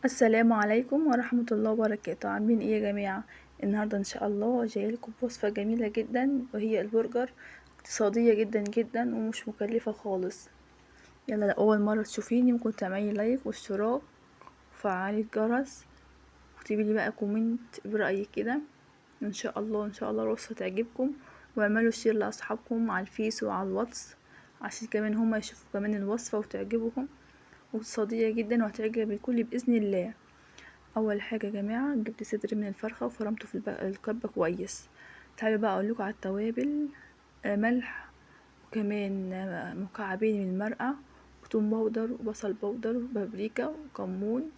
السلام عليكم ورحمة الله وبركاته. عاملين ايه يا جماعة؟ النهاردة ان شاء الله جايلكم بوصفة جميلة جدا، وهي البرجر. اقتصادية جدا جدا ومش مكلفة خالص. يلا، لو اول مرة تشوفيني ممكن تعملي لايك واشتراك وفعلي الجرس، واكتبي لي بقى كومنت برأيك كده. ان شاء الله ان شاء الله الوصفة تعجبكم، واعملوا شير لاصحابكم على الفيس وعلى الواتس، عشان كمان هما يشوفوا كمان الوصفة وتعجبهم. واقتصادية جدا وهتعجب الكل بإذن الله. اول حاجه يا جماعه، جبت صدر من الفرخه وفرمته في الكبه كويس. تعالوا بقى اقول لكم على التوابل. ملح، وكمان مكعبين من المرقه، وتوم باودر وبصل باودر وبابريكا وكمون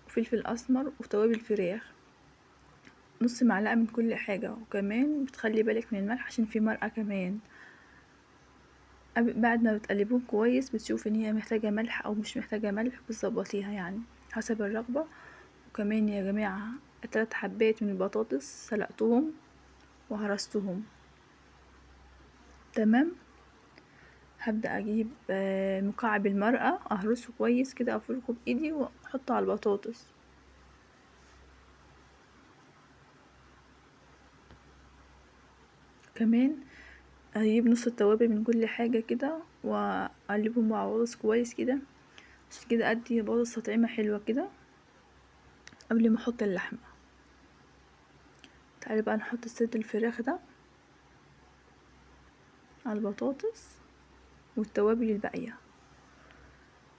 وفلفل اسمر وتوابل فراخ. نص معلقه من كل حاجه، وكمان بتخلي بالك من الملح عشان في مرقه كمان. بعد ما بتقلبوهم كويس بتشوف ان هي محتاجه ملح او مش محتاجه ملح، بتظبطيها يعني حسب الرغبه. وكمان يا جماعة 3 حبات من البطاطس سلقتهم وهرستهم. تمام. هبدأ اجيب مكعب المرقة اهرسه كويس كده، افركه بايدي واحطه على البطاطس. كمان اجيب نص التوابل من كل حاجة كده واقلبهم مع بعض كويس كده، عشان كده ادي بطاطس تطعيمة حلوة كده قبل ما احط اللحمة. تعالي بقى نحط صدر الفراخ ده على البطاطس والتوابل الباقية.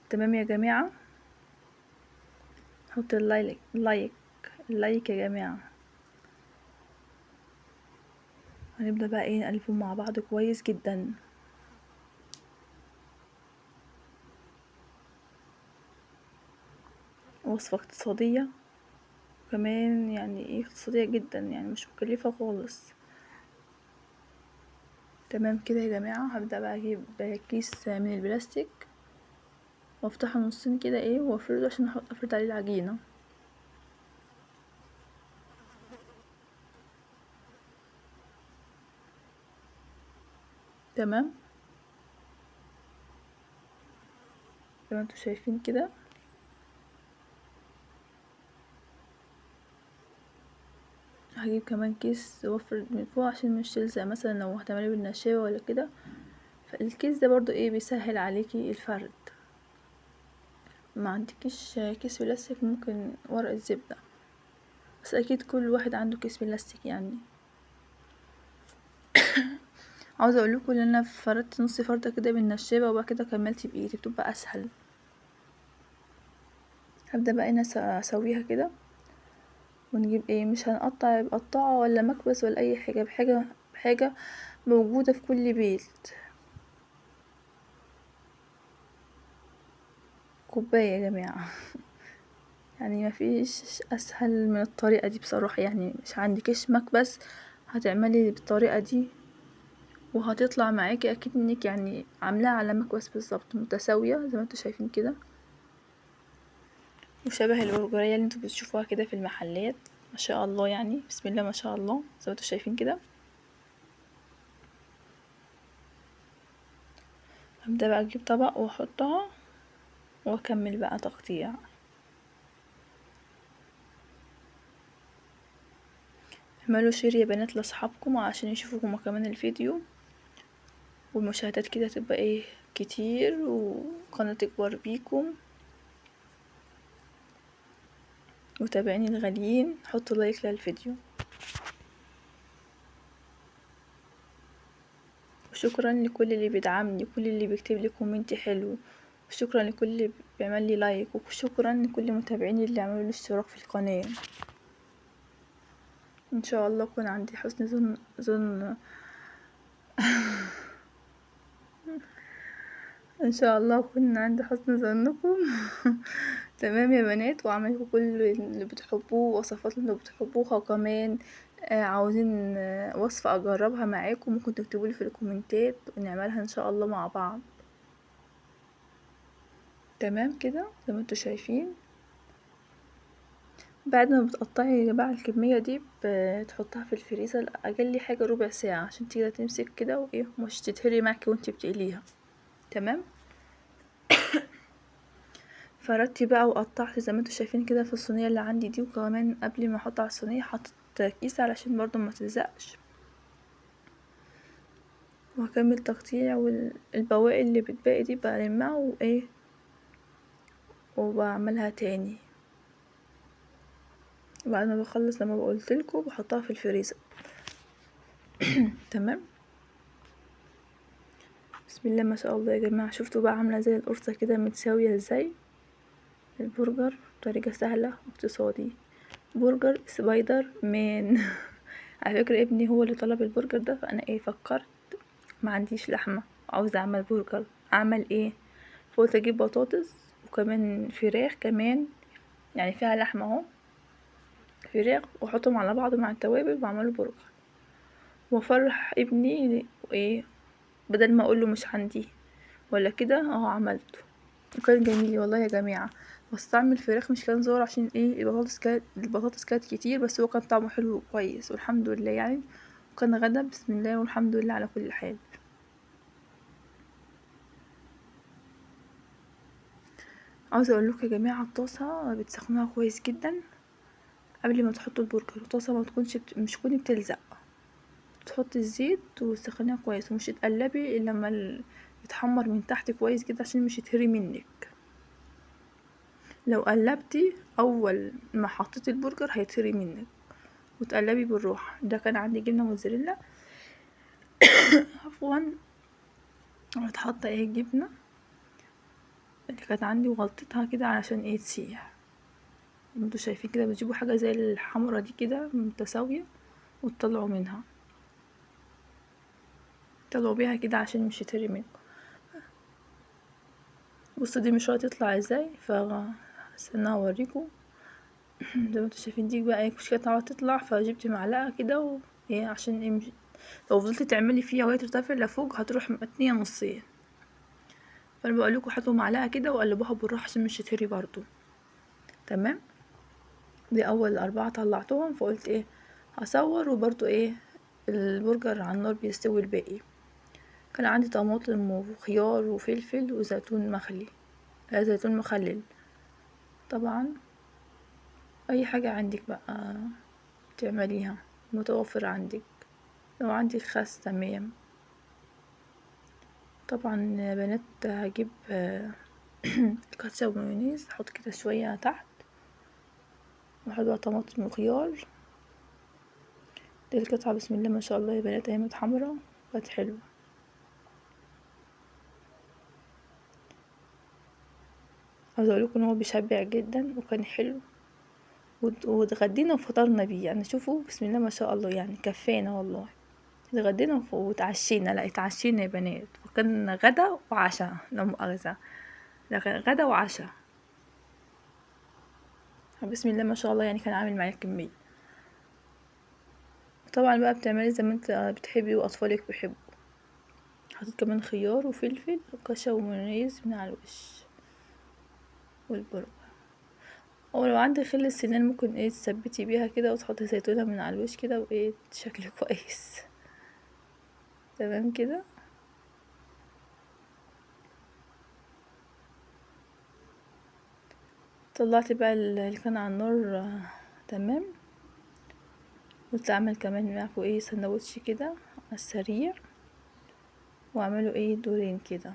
تمام يا جماعة. حط اللايك يا جماعة. هنبدأ بقى ايه نقلبهم مع بعض كويس جدا. وصفة اقتصادية، كمان يعني ايه اقتصادية جدا، يعني مش مكلفة خالص. تمام كده يا جماعة. هبدأ بقى اجيب كيس من البلاستيك وافتحه نصين كده ايه وافرده عشان افرد عليه العجينة. تمام زي ما انتوا شايفين كده. هجيب كمان كيس وافرد من فوق عشان مش تلزق، مثلا لو هتعملي بالنشابة ولا كده، فالكيس ده برضو ايه بيسهل عليكي الفرد. ما عندكيش كيس بلاستيك ممكن ورق زبدة، بس اكيد كل واحد عنده كيس بلاستيك يعني. عاوزه اقول لكم ان انا فردت نص فرده كده بالنشابه، وبعد كده كملت بايدي بتبقى اسهل. هبدا بقى انا اسويها كده، ونجيب ايه مش هنقطع بقطعه ولا مكبس ولا اي حاجه، بحاجه موجوده في كل بيت. كوبايه يا جماعه. يعني مفيش اسهل من الطريقه دي بصراحه، يعني مش عندكش مكبس هتعملي بالطريقه دي وهتطلع معاكي اكيد انك يعني عاملاها على مكبس بالظبط متساويه زي ما انتوا شايفين كده، وشبه البرجرية اللي انتوا بتشوفوها كده في المحلات. ما شاء الله، يعني بسم الله ما شاء الله زي ما انتوا شايفين كده. هبدأ بقى اجيب طبق واحطها واكمل بقى تقطيع. اعملوا شير يا بنات لاصحابكم عشان يشوفوا هما كمان الفيديو، والمشاهدات كده تبقى ايه كتير وقناة تكبر بيكم. وتابعيني الغاليين، حطوا لايك للفيديو. وشكرا لكل اللي بيدعمني، كل اللي بيكتب لي كومنت حلو، وشكرا لكل اللي بيعمل لي لايك، وشكرا لكل متابعيني اللي عملوا لي اشتراك في القناة. ان شاء الله اكون عندي حسن ظن ان شاء الله اكون عندي حسن ظنكم. تمام يا بنات، واعملكم كل اللي بتحبوه، وصفات اللي بتحبوها كمان. عاوزين وصفة اجربها معاكم ممكن تكتبولي في الكومنتات ونعملها ان شاء الله مع بعض. تمام كده زي ما انتوا شايفين. بعد ما بتقطعي يا جماعة الكمية دي بتحطها في الفريزر اقل حاجة ربع ساعة عشان تقدر تمسك كده وايه مش تتهري معاكي وانتي بتقليها. تمام. فردت بقى وقطعت زي ما انتوا شايفين كده في الصينيه اللي عندي دي، وكمان قبل ما احط على الصينيه حطيت كيس علشان برضو ما تلزقش. وهكمل تقطيع، والبواقي اللي بتباقي دي بلمها وايه وبعملها تاني بعد ما بخلص لما بقولتلكوا بحطها في الفريزر. تمام. بسم الله ما شاء الله يا جماعه، شفتوا بقى عامله زي القرصه كده متساويه ازاي؟ البرجر بطريقه سهله واقتصادي، برجر سبايدر مان. على فكره ابني هو اللي طلب البرجر ده، فانا فكرت ما عنديش لحمه عاوزه اعمل برجر، اعمل ايه؟ فقلت اجيب بطاطس وكمان فراخ كمان، يعني فيها لحمه اهو، فراخ، واحطهم على بعض مع التوابل واعمله برجر وافرح ابني بدل ما اقوله مش عندي ولا كده اهو عملته. وكان جميل والله يا جماعه، بس طعم الفراخ مش كان ظاهر عشان البطاطس كانت كتير، بس هو كان طعمه حلو وكويس والحمد لله يعني. وكان غدا بسم الله والحمد لله على كل حال. عاوزه اقول لكم يا جماعه، الطاسه بتسخنوها كويس جدا قبل ما تحطوا البرجر، الطاسه ما تكونش مش تكوني بتلزق، تحطي الزيت وتسخنيها كويس ومش تقلبي الا لما يتحمر من تحت كويس كده عشان مش يتهري منك. لو قلبتي اول ما حطيتي البرجر هيتهري منك، وتقلبي بالراحه. ده كان عندي جبنه موتزاريلا عفوا، واتحط الجبنه اللي كانت عندي وغلطتها كده علشان تسيح. انتوا شايفين كده بتجيبوا حاجه زي الحمرة دي كده متساويه وتطلعوا منها، طلعوا بيها كده عشان مش يتهري منكم. بصوا دي مش هتطلع ازاي، استنى اوريكم. زي ما انتوا شايفين دي بقى مش كانت عاوزة تطلع، فجبت معلقه كده عشان مش... لو فضلت تعملي فيها وهي ترتفع لفوق هتروح متنيه نصين. فانا بقول لكم حطوا معلقه كده وقلبوها بالراحه عشان مش تتهري برضو. تمام. دي اول 4 طلعتهم، فقلت هصور وبرضو البرجر على النار بيستوي الباقي. كان عندي طماطم وخيار وفلفل وزيتون مخلي، زيتون مخلل طبعا. اي حاجة عندك بقى تعمليها متوفر عندك، لو عندك خس تمام. طبعا يا بنات هجيب كاتشب ومايونيز، احط كده شوية تحت، واحط بقى طماطم وخيار. دي القطعة بسم الله ما شاء الله يا بنات اهي متحمرة، كانت حلوة. عاوزة اقولكم ان هو بيشبع جدا وكان حلو، واتغدينا وفطرنا بيه يعني. شوفوا بسم الله ما شاء الله يعني كفانا والله. اتغدينا واتعشينا، لا اتعشينا يا بنات، وكان غدا وعشاء لا مؤاخذة، لكن غدا وعشاء. بسم الله ما شاء الله يعني كان عامل معايا كمية. طبعا بقى بتعملي زي ما انت بتحبي واطفالك بيحبوا. حطيت كمان خيار وفلفل وكشا ومايونيز من على الوش والبرجر. او لو عندك خل السنان ممكن تثبتي بيها كده وتحطي زيتونة من على الوش كده شكله كويس. تمام كده. طلعت بقى اللي كان على النار تمام. قلت اعمل كمان معاكم سندوتش كده على السريع، واعمله دورين كده.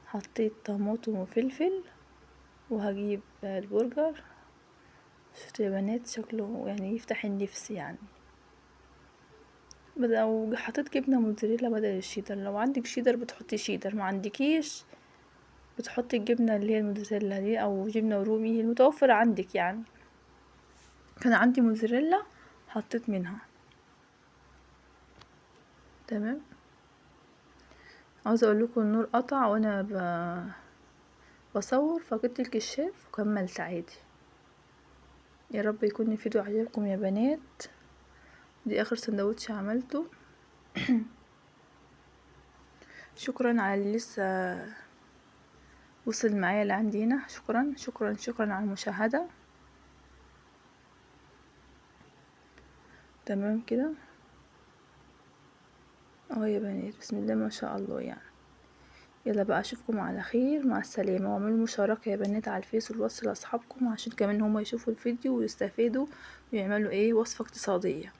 حطيت طماطم وفلفل، وهجيب البرجر. شفتوا يا بنات شكله يعني يفتح النفس يعني. او حطيت جبنه موتزاريلا بدل الشيدر، لو عندك شيدر بتحطي شيدر، ما عندكيش بتحطي الجبنه اللي هي الموتزاريلا دي او جبنه رومي المتوفره عندك يعني. كان عندي موتزاريلا حطيت منها. تمام. عاوزه اقول لكم النور قطع وانا بصور، فجبت الكشاف وكملت عادي. يا رب يكون الفيديو عجبكم يا بنات. دي اخر سندوتش عملته. شكرا على اللي لسه وصل معايا لعندي هنا، شكرا شكرا شكرا على المشاهدة. تمام كده يا بنات بسم الله ما شاء الله يعني. يلا بقى اشوفكم على خير، مع السلامة. واعملوا مشاركة يا بنات على الفيس والواتس لاصحابكم عشان كمان هما يشوفوا الفيديو ويستفادوا ويعملوا وصفة اقتصادية.